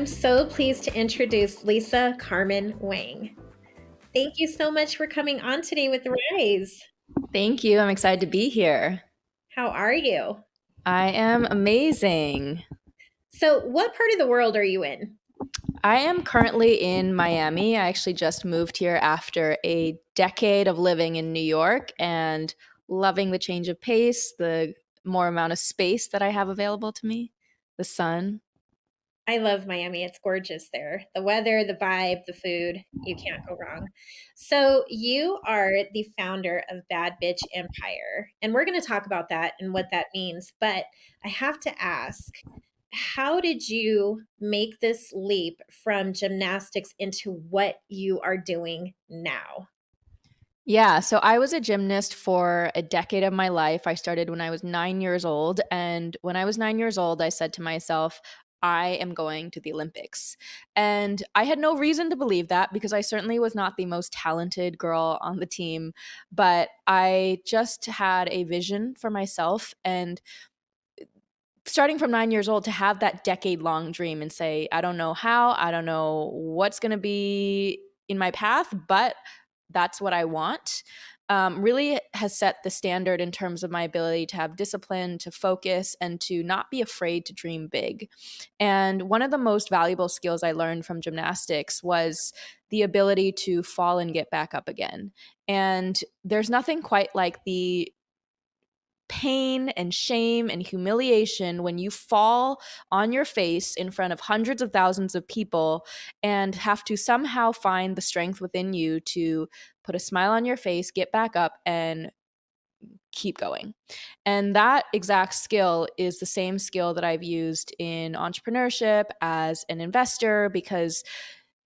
I'm so pleased to introduce Lisa Carmen Wang. Thank you so much for coming on today with Rise. Thank you. I'm excited to be here. How are you? I am amazing. So, what part of the world are you in? I am currently in Miami. I actually just moved here after a decade of living in New York and loving the change of pace, the more amount of space that I have available to me, the sun. I love Miami. It's gorgeous there. The weather, the vibe, the food, you can't go wrong. So, you are the founder of Bad Bitch Empire, and we're going to talk about that and what that means. But I have to ask, how did you make this leap from gymnastics into what you are doing now? Yeah, so I was a gymnast for a decade of my life. I started when I was 9 years old. And when I was 9 years old, I said to myself, I am going to the Olympics. And I had no reason to believe that because I certainly was not the most talented girl on the team. But I just had a vision for myself. And starting from 9 years old to have that decade long dream and say, I don't know how, I don't know what's going to be in my path, but that's what I want, really has set the standard in terms of my ability to have discipline, to focus, and to not be afraid to dream big. And one of the most valuable skills I learned from gymnastics was the ability to fall and get back up again. And there's nothing quite like the pain and shame and humiliation when you fall on your face in front of hundreds of thousands of people and have to somehow find the strength within you to put a smile on your face, get back up, and keep going. And that exact skill is the same skill that I've used in entrepreneurship as an investor because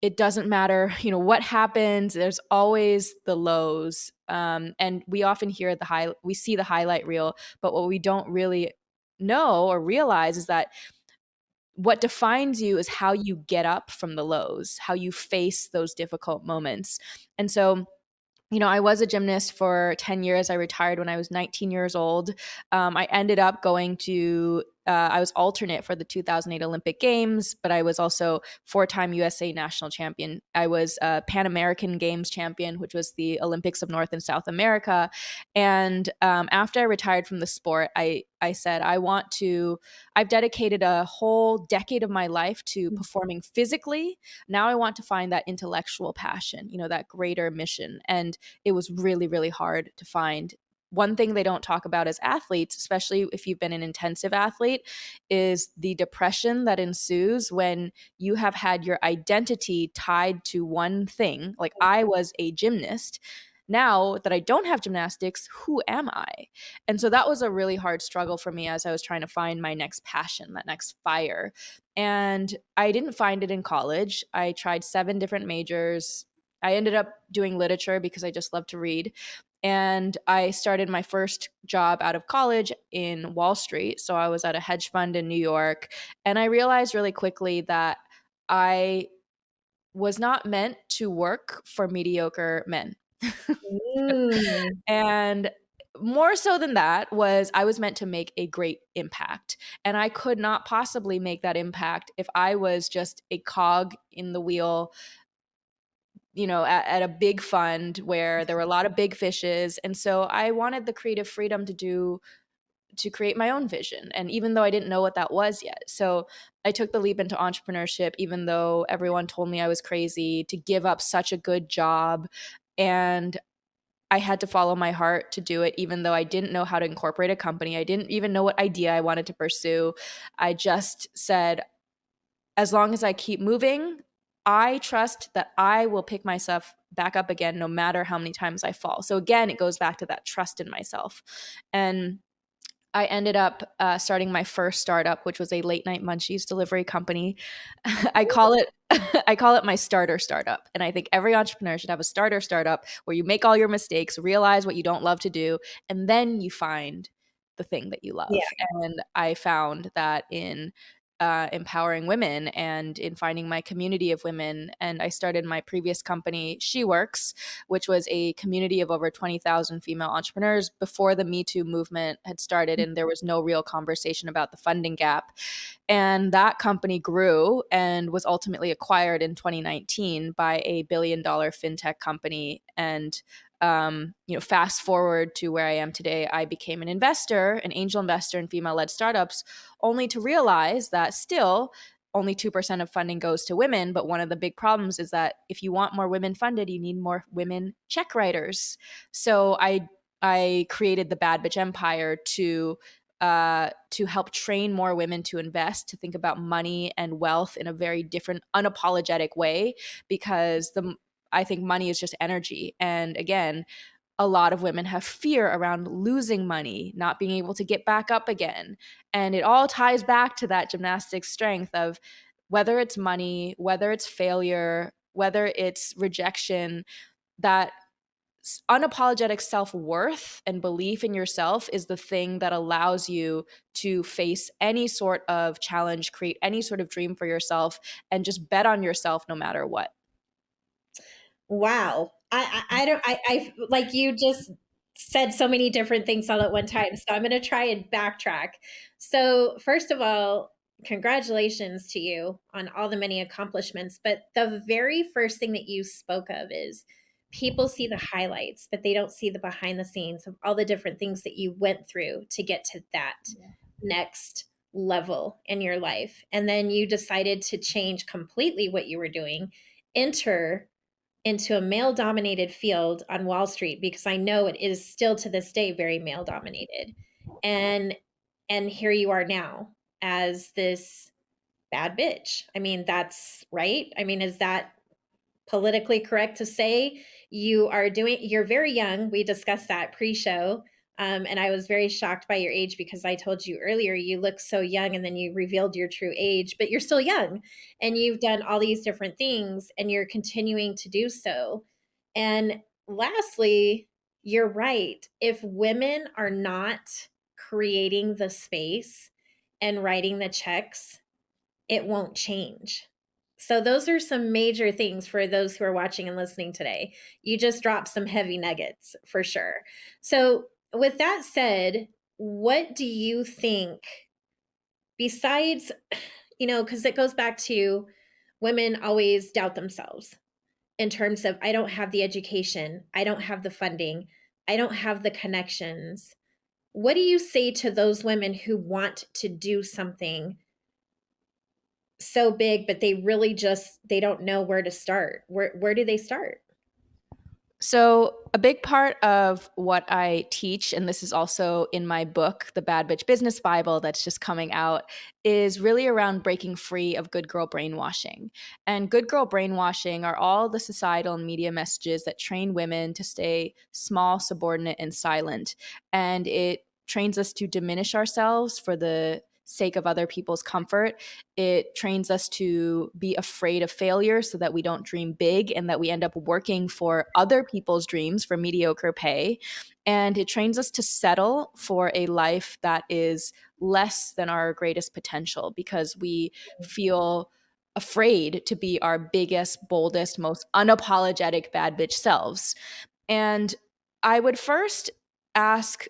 it doesn't matter, what happens. There's always the lows, and we often hear we see the highlight reel, but what we don't really know or realize is that what defines you is how you get up from the lows, how you face those difficult moments. And so I was a gymnast for 10 years. I retired when I was 19 years old. I ended up going to, I was alternate for the 2008 Olympic Games, but I was also four-time USA national champion. I was a Pan American Games champion, which was the Olympics of North and South America. And after I retired from the sport, I said, I've dedicated a whole decade of my life to performing physically. Now I want to find that intellectual passion, that greater mission. And it was really, really hard to find. One thing they don't talk about as athletes, especially if you've been an intensive athlete, is the depression that ensues when you have had your identity tied to one thing. Like I was a gymnast. Now that I don't have gymnastics, who am I? And so that was a really hard struggle for me as I was trying to find my next passion, that next fire. And I didn't find it in college. I tried 7 different majors. I ended up doing literature because I just love to read. And I started my first job out of college in Wall Street. So I was at a hedge fund in New York. And I realized really quickly that I was not meant to work for mediocre men. Mm. And more so than that was I was meant to make a great impact. And I could not possibly make that impact if I was just a cog in the wheel, at a big fund where there were a lot of big fishes. And so I wanted the creative freedom to create my own vision. And even though I didn't know what that was yet. So I took the leap into entrepreneurship, even though everyone told me I was crazy to give up such a good job. And I had to follow my heart to do it, even though I didn't know how to incorporate a company. I didn't even know what idea I wanted to pursue. I just said, as long as I keep moving, I trust that I will pick myself back up again, no matter how many times I fall. So again, it goes back to that trust in myself. And I ended up starting my first startup, which was a late night munchies delivery company. I call it I call it my starter startup. And I think every entrepreneur should have a starter startup where you make all your mistakes, realize what you don't love to do, and then you find the thing that you Yeah. love. And I found that in empowering women and in finding my community of women. And I started my previous company, She Works, which was a community of over 20,000 female entrepreneurs before the Me Too movement had started, and there was no real conversation about the funding gap. And that company grew and was ultimately acquired in 2019 by a billion-dollar fintech company. And fast forward to where I am today, I became an investor, an angel investor in female-led startups, only to realize that still only 2% of funding goes to women. But one of the big problems is that if you want more women funded, you need more women check writers. So I created the Bad Bitch Empire to help train more women to invest, to think about money and wealth in a very different, unapologetic way, because I think money is just energy. And again, a lot of women have fear around losing money, not being able to get back up again. And it all ties back to that gymnastic strength of whether it's money, whether it's failure, whether it's rejection, that unapologetic self-worth and belief in yourself is the thing that allows you to face any sort of challenge, create any sort of dream for yourself, and just bet on yourself no matter what. Wow. I don't I like you just said so many different things all at one time. So I'm going to try and backtrack. So first of all, congratulations to you on all the many accomplishments. But the very first thing that you spoke of is people see the highlights, but they don't see the behind the scenes of all the different things that you went through to get to that next level in your life. And then you decided to change completely what you were doing, enter into a male dominated field on Wall Street, because I know it is still to this day very male dominated. And here you are now as this bad bitch. I mean, that's right. I mean, is that politically correct to say? You're very young. We discussed that pre-show. And I was very shocked by your age, because I told you earlier you look so young, and then you revealed your true age, but you're still young and you've done all these different things and you're continuing to do so. And lastly, you're right. If women are not creating the space and writing the checks, it won't change. So those are some major things for those who are watching and listening today. You just dropped some heavy nuggets for sure. So with that said, what do you think, besides, because it goes back to women always doubt themselves in terms of, I don't have the education, I don't have the funding, I don't have the connections. What do you say to those women who want to do something so big, but they don't know where to start? Where do they start? So, a big part of what I teach, and this is also in my book, The Bad Bitch Business Bible, that's just coming out, is really around breaking free of good girl brainwashing. And good girl brainwashing are all the societal and media messages that train women to stay small, subordinate, and silent. And it trains us to diminish ourselves for the sake of other people's comfort. It trains us to be afraid of failure so that we don't dream big and that we end up working for other people's dreams for mediocre pay. And it trains us to settle for a life that is less than our greatest potential because we feel afraid to be our biggest, boldest, most unapologetic bad bitch selves. And I would first ask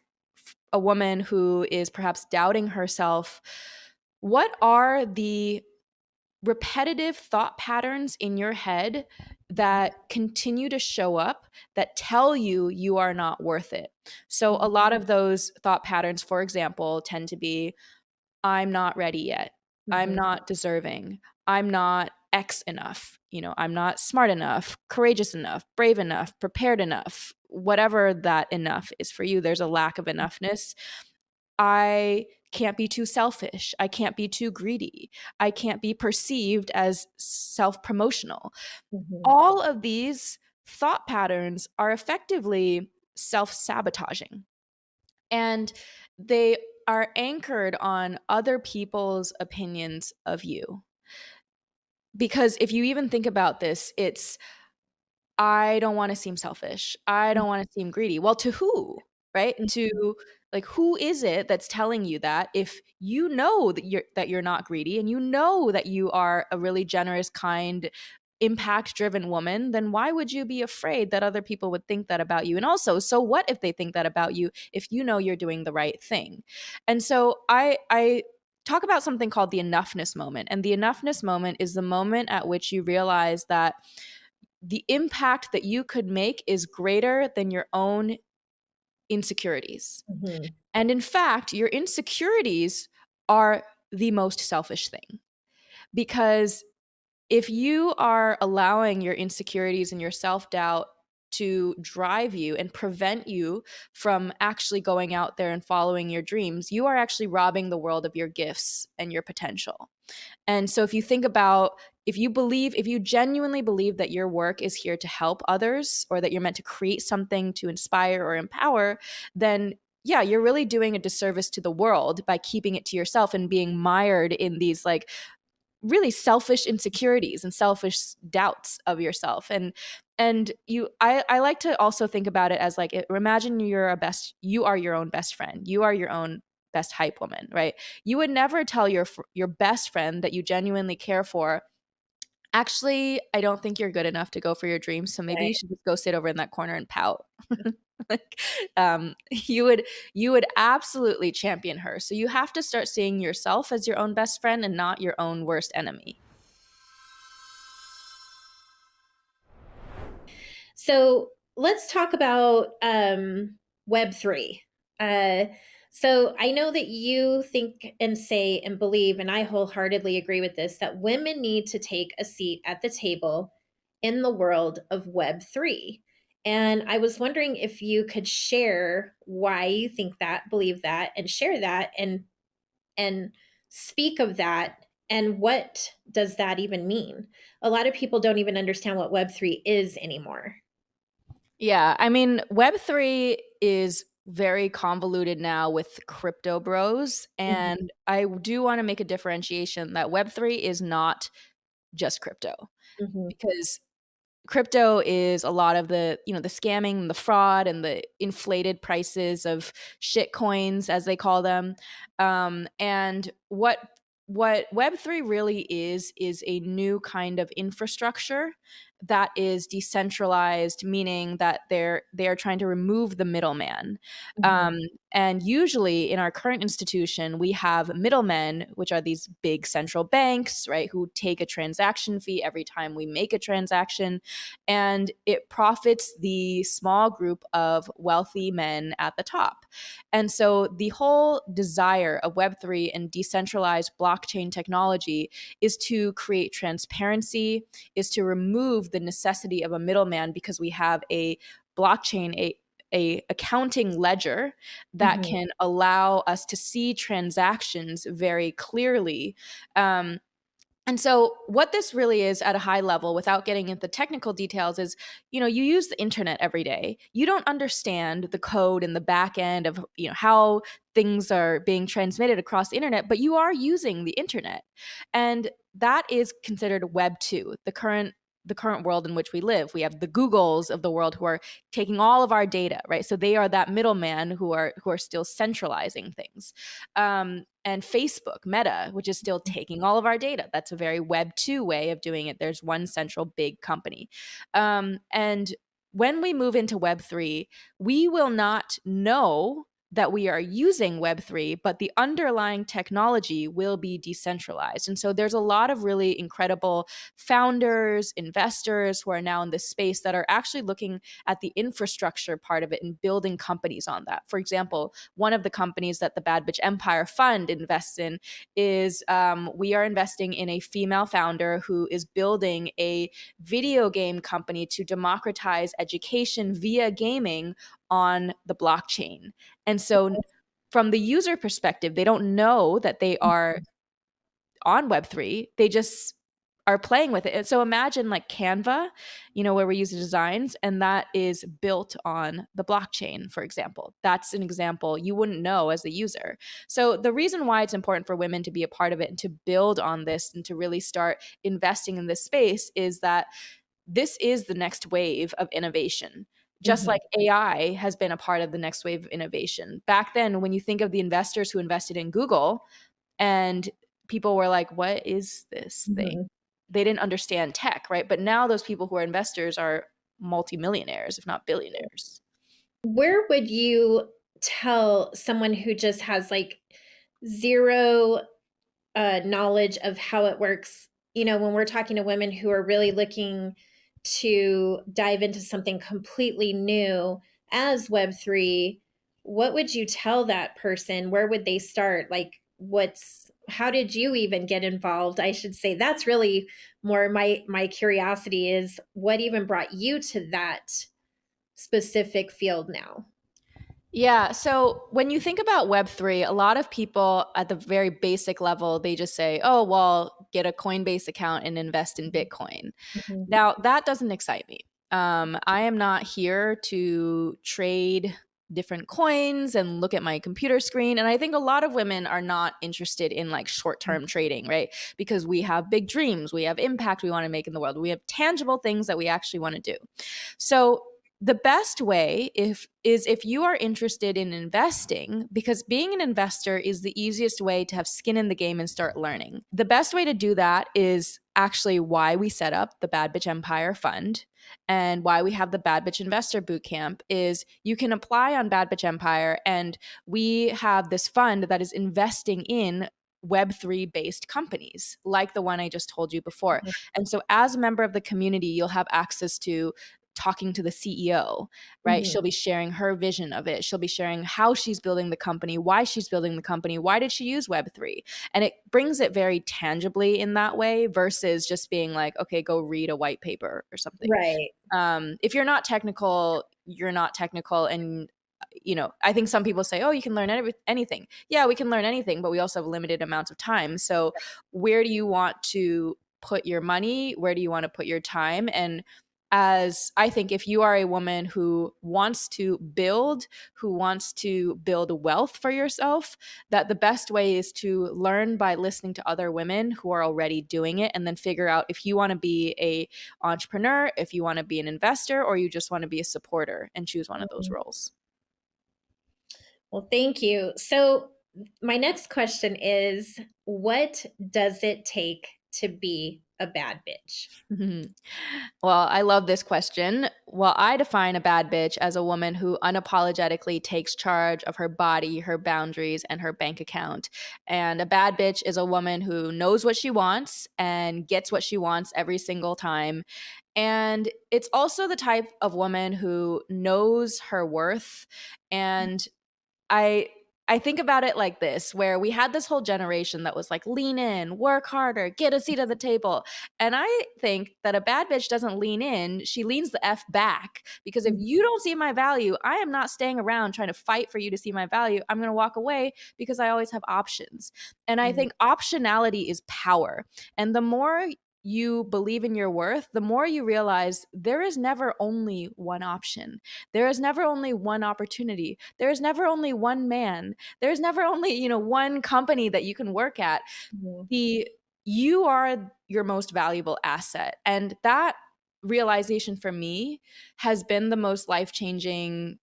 a woman who is perhaps doubting herself, what are the repetitive thought patterns in your head that continue to show up that tell you you are not worth it? So, a lot of those thought patterns, for example, tend to be, I'm not ready yet. I'm Mhm. not deserving. I'm not X enough. I'm not smart enough, courageous enough, brave enough, prepared enough. Whatever that enough is for you, there's a lack of enoughness. I can't be too selfish. I can't be too greedy. I can't be perceived as self promotional. Mhm. All of these thought patterns are effectively self sabotaging. And they are anchored on other people's opinions of you. Because if you even think about this, it's, I don't want to seem selfish. I don't want to seem greedy. Well, to who? Right? To Like, who is it that's telling you that? If you know that you're not greedy, and you know that you are a really generous, kind, impact driven woman, then why would you be afraid that other people would think that about you? And also, so what if they think that about you if you know you're doing the right thing? And so I talk about something called the enoughness moment. And the enoughness moment is the moment at which you realize that the impact that you could make is greater than your own insecurities. Mhm. And in fact, your insecurities are the most selfish thing, because if you are allowing your insecurities and your self doubt to drive you and prevent you from actually going out there and following your dreams, you are actually robbing the world of your gifts and your potential. And so if you think about, if you genuinely believe that your work is here to help others, or that you're meant to create something to inspire or empower, then yeah, you're really doing a disservice to the world by keeping it to yourself and being mired in these like really selfish insecurities and selfish doubts of yourself. And I like to also think about it as like, imagine you are your own best friend, you are your own best hype woman, right? You would never tell your best friend that you genuinely care for, actually, I don't think you're good enough to go for your dreams, so maybe you Right. should just go sit over in that corner and pout. Like, you would absolutely champion her. So you have to start seeing yourself as your own best friend and not your own worst enemy. So let's talk about Web3. Uh, so I know that you think and say and believe, and I wholeheartedly agree with this, that women need to take a seat at the table in the world of Web3. And I was wondering if you could share why you think that, believe that, and share that, and speak of that, and what does that even mean? A lot of people don't even understand what Web3 is anymore. Yeah, I mean, Web3 is very convoluted now with crypto bros. Mhm, And I do want to make a differentiation that Web3 is not just crypto, mhm, because crypto is a lot of the scamming, the fraud, and the inflated prices of shit coins, as they call them. And what Web3 really is a new kind of infrastructure that is decentralized, meaning that they are trying to remove the middleman. mhm, um, and usually in our current institution, we have middlemen, which are these big central banks, right, who take a transaction fee every time we make a transaction, and it profits the small group of wealthy men at the top. And so the whole desire of Web3 and decentralized blockchain technology is to create transparency, is to remove the necessity of a middleman, because we have a blockchain, a accounting ledger that mhm. can allow us to see transactions very clearly. And so, what this really is at a high level, without getting into the technical details, is you use the internet every day. You don't understand the code and the back end of how things are being transmitted across the internet, but you are using the internet, and that is considered Web two, the current world in which we live. We have the Googles of the world who are taking all of our data, right? So they are that middleman who are still centralizing things. And Facebook, Meta, which is still taking all of our data. That's a very Web 2 way of doing it. There's one central big company. And when we move into Web 3, we will not know that we are using Web3, but the underlying technology will be decentralized. And so there's a lot of really incredible founders, investors who are now in this space that are actually looking at the infrastructure part of it and building companies on that. For example, one of the companies that the Bad Bitch Empire Fund invests in is we are investing in a female founder who is building a video game company to democratize education via gaming on the blockchain. And so, from the user perspective, they don't know that they are on Web3. They just are playing with it. And so imagine like Canva, where we use the designs, and that is built on the blockchain, for example. That's an example you wouldn't know as a user. So the reason why it's important for women to be a part of it and to build on this and to really start investing in this space is that this is the next wave of innovation. just Mhm. like AI has been a part of the next wave of innovation. Back then, when you think of the investors who invested in Google, and people were like, what is this thing? Mhm. They didn't understand tech, right? But now those people who are investors are multimillionaires, if not billionaires. Where would you tell someone who just has, like, 0 knowledge of how it works, when we're talking to women who are really looking to dive into something completely new as Web3, what would you tell that person? Where would they start? Like, how did you even get involved? I should say that's really more my curiosity is what even brought you to that specific field now? Yeah. So when you think about Web3, a lot of people at the very basic level, they just say, oh, well, get a Coinbase account and invest in Bitcoin. Mhm. Now, that doesn't excite me. I am not here to trade different coins and look at my computer screen. And I think a lot of women are not interested in like short term trading, right? Because we have big dreams, we have impact we want to make in the world, we have tangible things that we actually want to do. So, the best way if you are interested in investing, because being an investor is the easiest way to have skin in the game and start learning. The best way to do that is actually why we set up the Bad Bitch Empire Fund and why we have the Bad Bitch Investor Bootcamp is you can apply on Bad Bitch Empire, and we have this fund that is investing in Web3 based companies like the one I just told you before. And so as a member of the community, you'll have access to talking to the CEO, right? Mhm. She'll be sharing her vision of it. She'll be sharing how she's building the company, why she's building the company, why did she use Web3? And it brings it very tangibly in that way versus just being like, okay, go read a white paper or something. Right. If you're not technical, you're not technical. And, I think some people say, oh, you can learn anything. Yeah, we can learn anything, but we also have limited amounts of time. So, where do you want to put your money? Where do you want to put your time? And as I think if you are a woman who wants to build wealth for yourself, that the best way is to learn by listening to other women who are already doing it and then figure out if you want to be a entrepreneur, if you want to be an investor, or you just want to be a supporter and choose one of those Mhm. roles. Well, thank you. So, my next question is what does it take to be a bad bitch? Well, I love this question. Well, I define a bad bitch as a woman who unapologetically takes charge of her body, her boundaries, and her bank account. And a bad bitch is a woman who knows what she wants and gets what she wants every single time. And it's also the type of woman who knows her worth. And I I think about it like this, where we had this whole generation that was like, lean in, work harder, get a seat at the table. And I think that a bad bitch doesn't lean in, she leans the F back. Because if Mhm. you don't see my value, I am not staying around trying to fight for you to see my value. I'm going to walk away because I always have options. And I Mhm. think optionality is power. And the more you believe in your worth, the more you realize there is never only one option. There is never only one opportunity. There is never only one man. There's never only, one company that you can work at. Mhm. The You are your most valuable asset. And that realization for me has been the most life-changing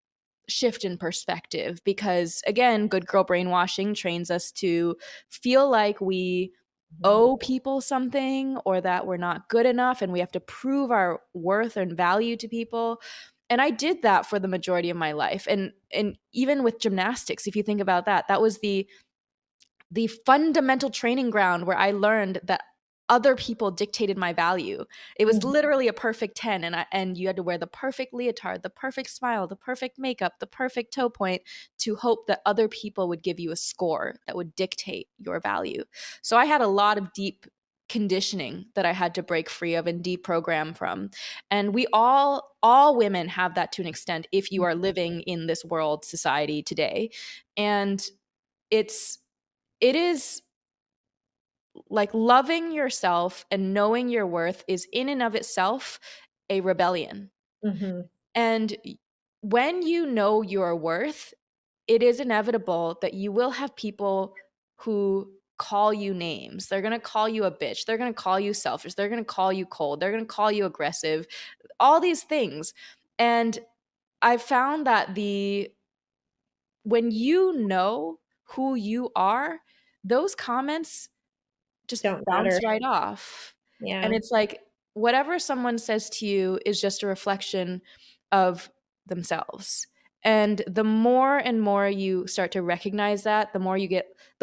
shift in perspective because again, good girl brainwashing trains us to feel like we Mhm. owe people something or that we're not good enough and we have to prove our worth and value to people. And I did that for the majority of my life. And even with gymnastics, if you think about that, that was the fundamental training ground where I learned that other people dictated my value. It was Mhm. literally a perfect 10, and you had to wear the perfect leotard, the perfect smile, the perfect makeup, the perfect toe point to hope that other people would give you a score that would dictate your value. So I had a lot of deep conditioning that I had to break free of and deprogram from. And we all women have that to an extent if you are living in this world society today. And it's it is like loving yourself and knowing your worth is in and of itself a rebellion. Mhm. And when you know your worth, it is inevitable that you will have people who call you names. They're going to call you a bitch. They're going to call you selfish. They're going to call you cold. They're going to call you aggressive. All these things. And I found that the when you know who you are, those comments just Don't matter. bounce right off. And Yeah. it's like whatever someone says to you is just a reflection of themselves. And the more and more you start to recognize that, the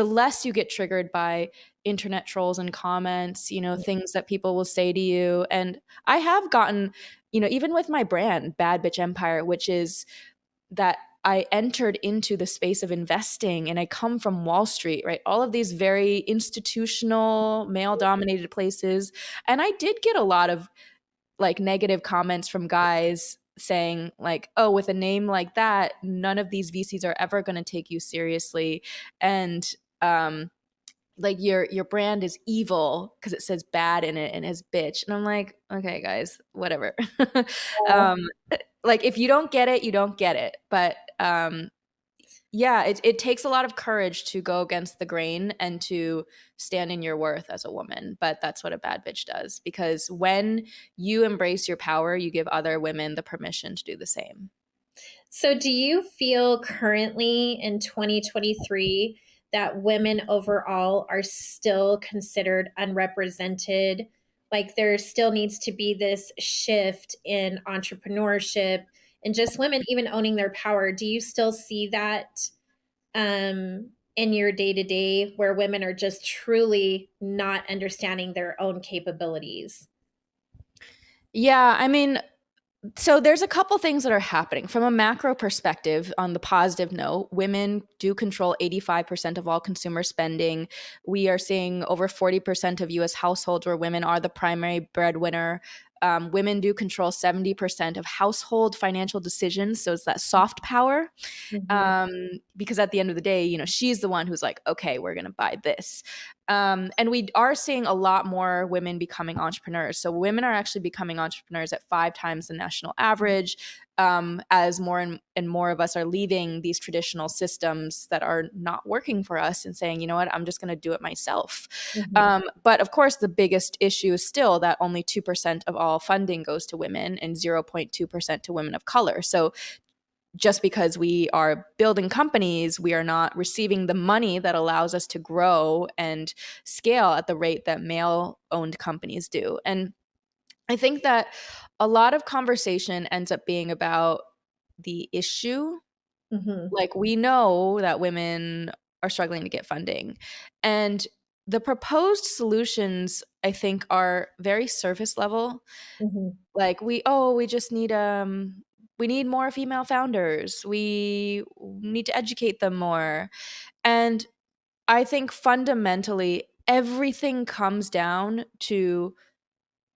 less you get triggered by internet trolls and comments, things that people will say to you. And I have gotten, even with my brand, Bad Bitch Empire, which is that I entered into the space of investing, and I come from Wall Street, right? All of these very institutional, male dominated places. And I did get a lot of like negative comments from guys saying, like, oh, with a name like that, none of these VCs are ever going to take you seriously. And, like your brand is evil because it says bad in it and has bitch. And I'm like, okay, guys, whatever. Yeah. um, like if you don't get it, you don't get it. But yeah, it takes a lot of courage to go against the grain and to stand in your worth as a woman. But that's what a bad bitch does, because when you embrace your power, you give other women the permission to do the same. So, do you feel currently in 2023 that women overall are still considered unrepresented? Like, there still needs to be this shift in entrepreneurship and just women even owning their power. Do you still see that in your day to day where women are just truly not understanding their own capabilities? Yeah, I mean, so there's a couple things that are happening from a macro perspective. On the positive note, women do control 85% of all consumer spending. We are seeing over 40% of US households where women are the primary breadwinner. Women do control 70% of household financial decisions. So it's that soft power. Mhm. Because at the end of the day, she's the one who's like, okay, we're going to buy this. And we are seeing a lot more women becoming entrepreneurs. So women are actually becoming entrepreneurs at 5 times the national average, as more and more of us are leaving these traditional systems that are not working for us and saying, you know what, I'm just going to do it myself. Mhm. But of course, the biggest issue is still that only 2% of all funding goes to women and 0.2% to women of color. So just because we are building companies, we are not receiving the money that allows us to grow and scale at the rate that male owned companies do. And I think that a lot of conversation ends up being about the issue. Mhm. Like, we know that women are struggling to get funding. And the proposed solutions, I think, are very surface level. Mhm. Like we just need we need more female founders. We need to educate them more. And I think fundamentally everything comes down to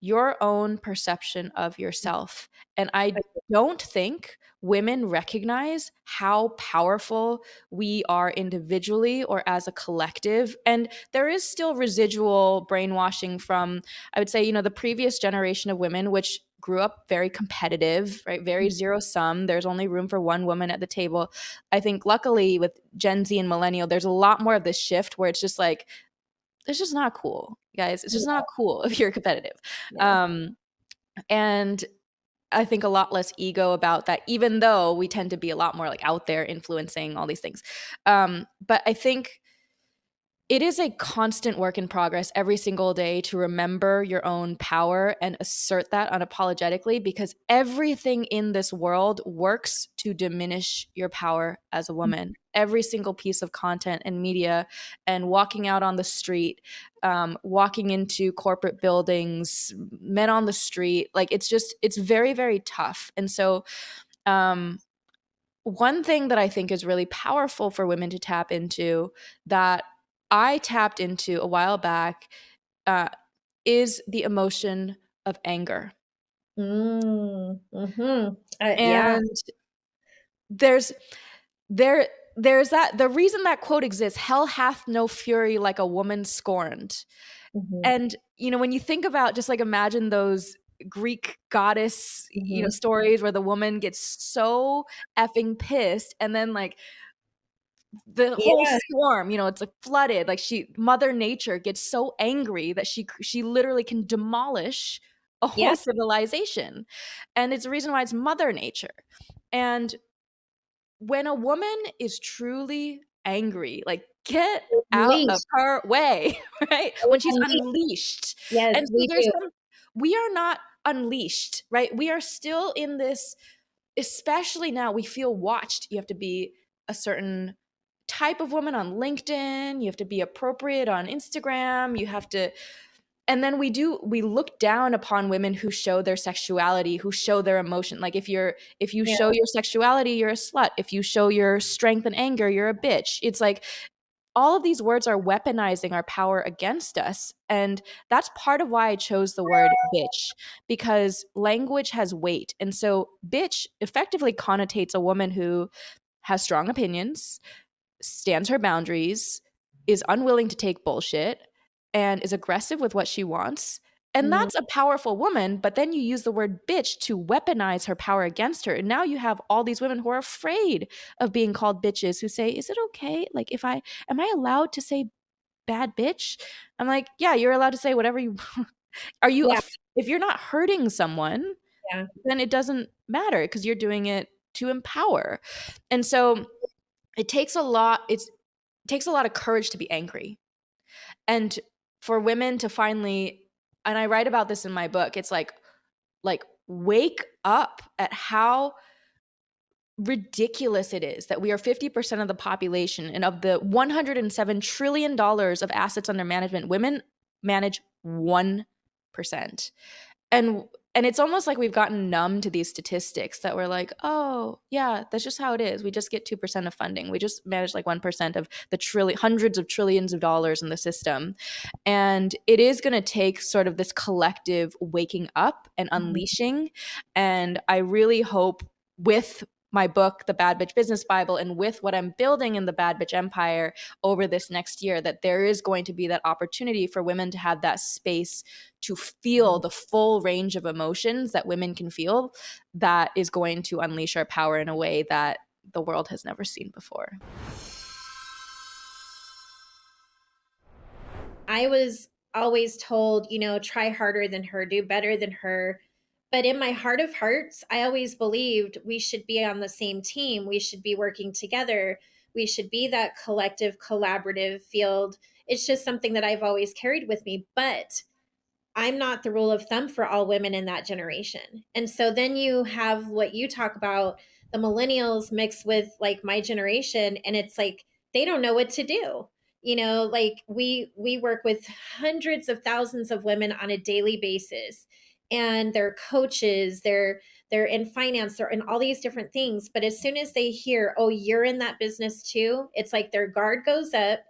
your own perception of yourself. And I don't think women recognize how powerful we are individually or as a collective. And there is still residual brainwashing from, I would say, the previous generation of women, which grew up very competitive, right? Very zero sum. There's only room for one woman at the table. I think luckily with Gen Z and millennial, there's a lot more of this shift where it's just like, it's just not cool, guys. It's just Yeah. not cool if you're competitive. Yeah. Um, and I think a lot less ego about that, even though we tend to be a lot more like out there influencing all these things. But I think it is a constant work in progress every single day to remember your own power and assert that unapologetically, because everything in this world works to diminish your power as a woman. Every single piece of content and media, and walking out on the street, walking into corporate buildings, men on the street, like it's very, very tough. And so, um, one thing that I think is really powerful for women to tap into, that I tapped into a while back, uh, is the emotion of anger. Mm, mhm. Yeah. And there's there there's that the reason that quote exists, hell hath no fury like a woman scorned. Mhm. And when you think about, just like, imagine those Greek goddess, Mhm. stories where the woman gets so effing pissed, and then like the whole Yeah. storm, it's like flooded, like, Mother Nature gets so angry that she literally can demolish a Yeah. whole civilization. And it's the reason why it's Mother Nature. And when a woman is truly angry, like, get out of Unleashed. her way, right? We When she's unleash. unleashed. Yes, And so we do. we are not unleashed, right? We are still in this, especially now, we feel watched. You have to be a certain type of woman on LinkedIn, you have to be appropriate on Instagram, you have to, and then we look down upon women who show their sexuality, who show their emotion. Like, if you Yeah. show your sexuality, you're a slut. If you show your strength and anger, you're a bitch. It's like all of these words are weaponizing our power against us. And that's part of why I chose the word bitch, because language has weight. And so bitch effectively connotates a woman who has strong opinions, stands her boundaries, is unwilling to take bullshit, and is aggressive with what she wants. And Mhm. that's a powerful woman, but then you use the word bitch to weaponize her power against her. And now you have all these women who are afraid of being called bitches, who say, is it okay? Like, am I allowed to say bad bitch? I'm like, yeah, you're allowed to say whatever you are. Yeah, If you're not hurting someone, yeah. then it doesn't matter because you're doing it to empower. And so it takes a lot, it takes a lot of courage to be angry. And for women to finally, and I write about this in my book, it's like wake up at how ridiculous it is that we are 50% of the population, and of the $107 trillion of assets under management, women manage 1%. And it's almost like we've gotten numb to these statistics that we're like, oh yeah, that's just how it is. We just get 2% of funding. We just manage like 1% of the hundreds of trillions of dollars in the system. And it is going to take sort of this collective waking up and Mhm. unleashing. And I really hope, with my book, The Bad Bitch Business Bible, and with what I'm building in the Bad Bitch Empire over this next year, that there is going to be that opportunity for women to have that space to feel the full range of emotions that women can feel, that is going to unleash our power in a way that the world has never seen before. I was always told, try harder than her, do better than her. But in my heart of hearts, I always believed we should be on the same team. We should be working together. We should be that collective, collaborative field. It's just something that I've always carried with me. But I'm not the rule of thumb for all women in that generation. And so then you have what you talk about, the millennials mixed with like my generation, and it's like they don't know what to do. Like we work with hundreds of thousands of women on a daily basis, and they're coaches, they're in finance, they're in all these different things, but as soon as they hear, "Oh, you're in that business too," it's like their guard goes up.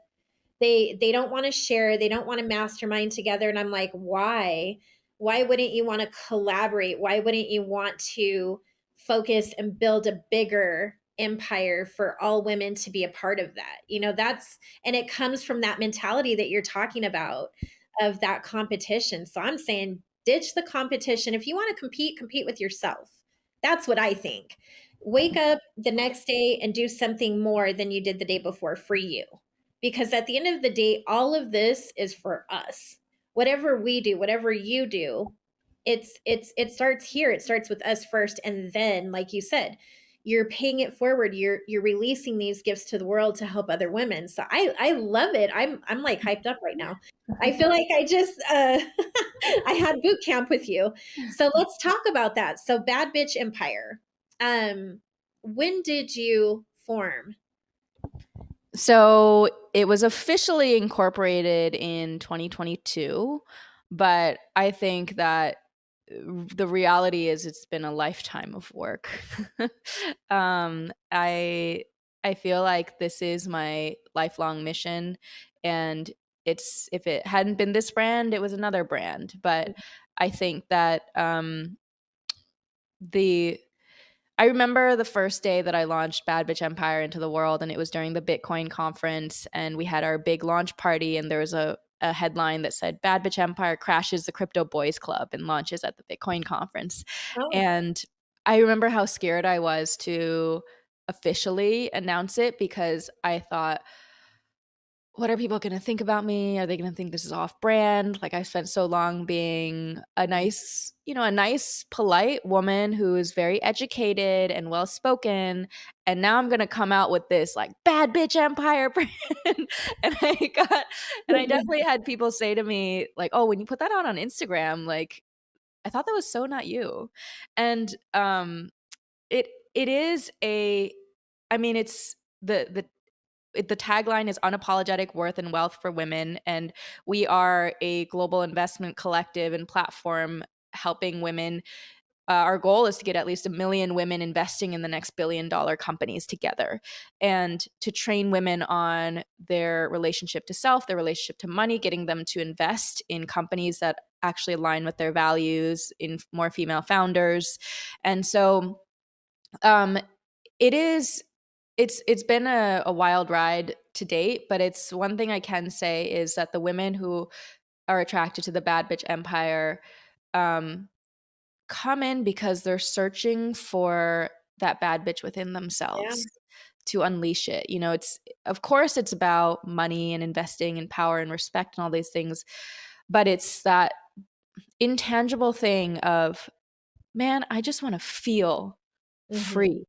They don't want to share, they don't want to mastermind together, and I'm like, why wouldn't you want to collaborate? Why wouldn't you want to focus and build a bigger empire for all women to be a part of that? That's, and it comes from that mentality that you're talking about, of that competition. So I'm saying ditch the competition. If you want to compete, compete with yourself. That's what I think. Wake up the next day and do something more than you did the day before for you, because at the end of the day, all of this is for us. Whatever we do, whatever you do, it starts here. It starts with us first, and then, like you said, you're paying it forward. You're releasing these gifts to the world to help other women. So I love it. I'm like hyped up right now. I feel like I just I had boot camp with you. So let's talk about that. So Bad Bitch Empire. Um, when did you form? So it was officially incorporated in 2022, but I think that the reality is it's been a lifetime of work. I feel like this is my lifelong mission, and it's, if it hadn't been this brand, it was another brand. But I think that the I remember the first day that I launched Bad Bitch Empire into the world, and it was during the Bitcoin conference, and we had our big launch party, and there was a headline that said Bad Bitch Empire crashes the crypto boys club and launches at the Bitcoin conference. Oh, And I remember how scared I was to officially announce it, because I thought, what are people going to think about me? Are they going to think this is off brand? Like I spent so long being a nice, a nice, polite woman who is very educated and well spoken. And now I'm going to come out with this like bad bitch empire brand. and I definitely had people say to me, like, oh, when you put that out on Instagram, like, I thought that was so not you. And it is I mean, it's the tagline is unapologetic worth and wealth for women. And we are a global investment collective and platform helping women. Our goal is to get at least 1 million women investing in the next $1 billion companies together, and to train women on their relationship to self, their relationship to money, getting them to invest in companies that actually align with their values, in more female founders. And so um, it is it's been a wild ride to date, but it's one thing I can say is that the women who are attracted to the bad bitch empire um, come in because they're searching for that bad bitch within Yeah. themselves to unleash it. It's, of course, it's about money and investing and power and respect and all these things, but it's that intangible thing of, man, I just want to feel Mhm. free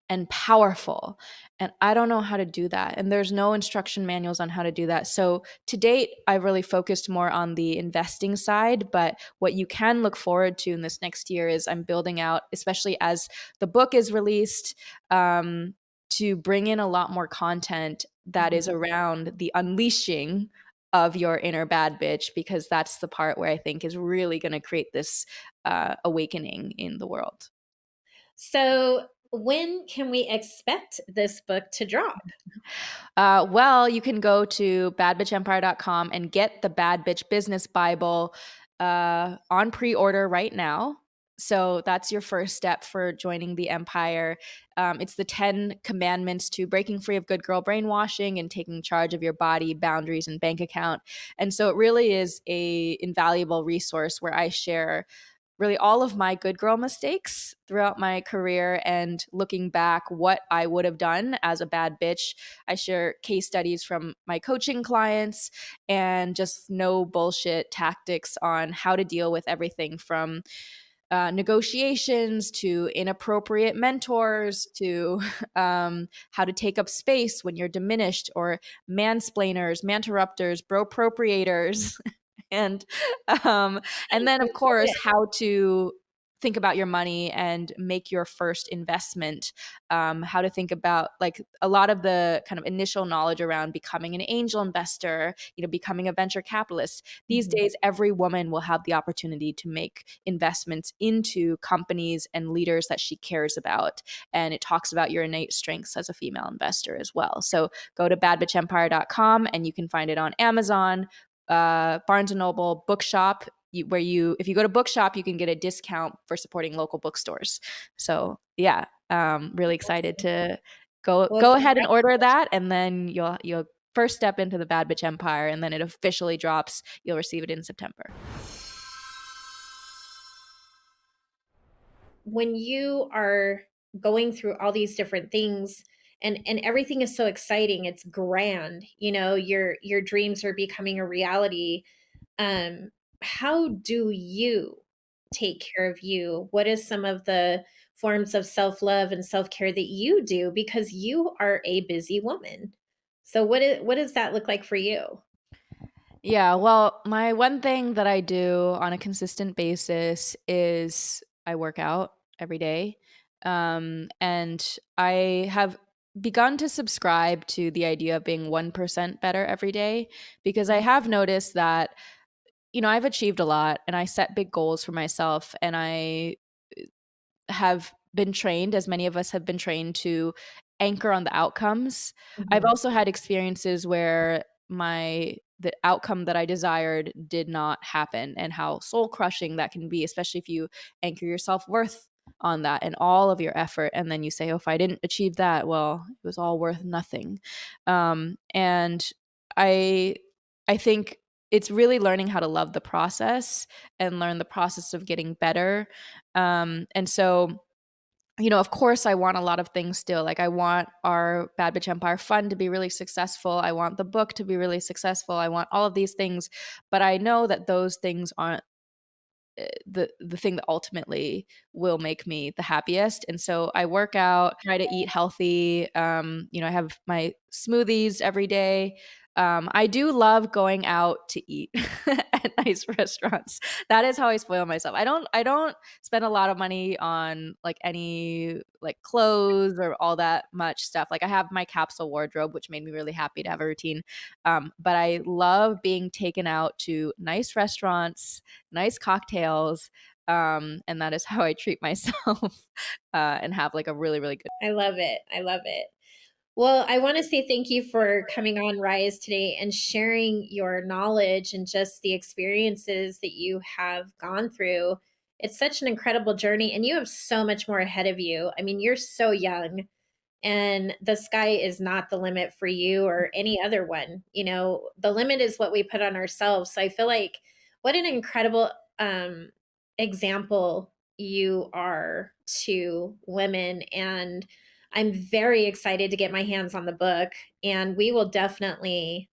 and powerful. And I don't know how to do that. And there's no instruction manuals on how to do that. So to date, I've really focused more on the investing side. But what you can look forward to in this next year is I'm building out, especially as the book is released, to bring in a lot more content that Mhm. is around the unleashing of your inner bad bitch, because that's the part where I think is really going to create this awakening in the world. So, when can we expect this book to drop? Well, you can go to badbitchempire.com and get the Bad Bitch Business Bible on pre order right now. So that's your first step for joining the empire. It's the 10 commandments to breaking free of good girl brainwashing and taking charge of your body, boundaries, and bank account. And so it really is a invaluable resource where I share really all of my good girl mistakes throughout my career, and looking back what I would have done as a bad bitch. I share case studies from my coaching clients and just no bullshit tactics on how to deal with everything from negotiations to inappropriate mentors to how to take up space when you're diminished, or mansplainers, manterrupters, bropropriators, and um and then of course how to think about your money and make your first investment, how to think about like a lot of the kind of initial knowledge around becoming an angel investor, becoming a venture capitalist. These Mhm. days every woman will have the opportunity to make investments into companies and leaders that she cares about, and it talks about your innate strengths as a female investor as well. So go to badbitchempire.com and you can find it on Amazon, Barnes and Noble, Bookshop, if you go to Bookshop, you can get a discount for supporting local bookstores. So yeah, really excited Awesome. to go Well, go ahead and congrats. order that, and then you'll first step into the Bad Bitch Empire, and then it officially drops. You'll receive it in September. When you are going through all these different things, and everything is so exciting, it's grand, your dreams are becoming a reality. um how do you take care of you? What is some of the forms of self-love and self-care that you do, because you are a busy woman? So what does that look like for you? Yeah, well, my one thing that I do on a consistent basis is I work out every day. And I have begun to subscribe to the idea of being 1% better every day, because I have noticed that, I've achieved a lot and I set big goals for myself, and I have been trained, as many of us have been trained, to anchor on the outcomes. I've Mhm. also had experiences where the outcome that I desired did not happen, and how soul crushing that can be, especially if you anchor your self-worth on that and all of your effort, and then you say, oh, if I didn't achieve that, well, it was all worth nothing. And I I think it's really learning how to love the process and learn the process of getting better. And so of course, I want a lot of things still. Like, I want our Bad Bitch Empire fund to be really successful. I want the book to be really successful. I want all of these things, but I know that those things aren't the thing that ultimately will make me the happiest. And so I work out, try to eat healthy. I have my smoothies every day. I do love going out to eat at nice restaurants. That is how I spoil myself. I don't spend a lot of money on like any like clothes or all that much stuff. Like, I have my capsule wardrobe, which made me really happy to have a routine. But I love being taken out to nice restaurants, nice cocktails, and that is how I treat myself, and have like a really, really good. I love it. I love it. Well, I want to say thank you for coming on Rise today and sharing your knowledge and just the experiences that you have gone through. It's such an incredible journey, and you have so much more ahead of you. I mean, you're so young, and the sky is not the limit for you or any other one. The limit is what we put on ourselves. So I feel like what an incredible example you are to women. And I'm very excited to get my hands on the book, and we will definitely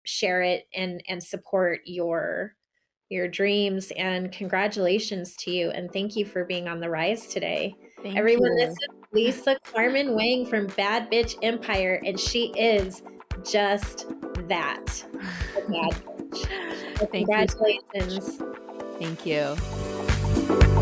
share it and support your dreams. And congratulations to you, and thank you for being on the Rise today. Thank Everyone, this you. is Lisa Carmen Wang from Bad Bitch Empire, and she is just that, a bad bitch. So Thank you. congratulations. Thank you.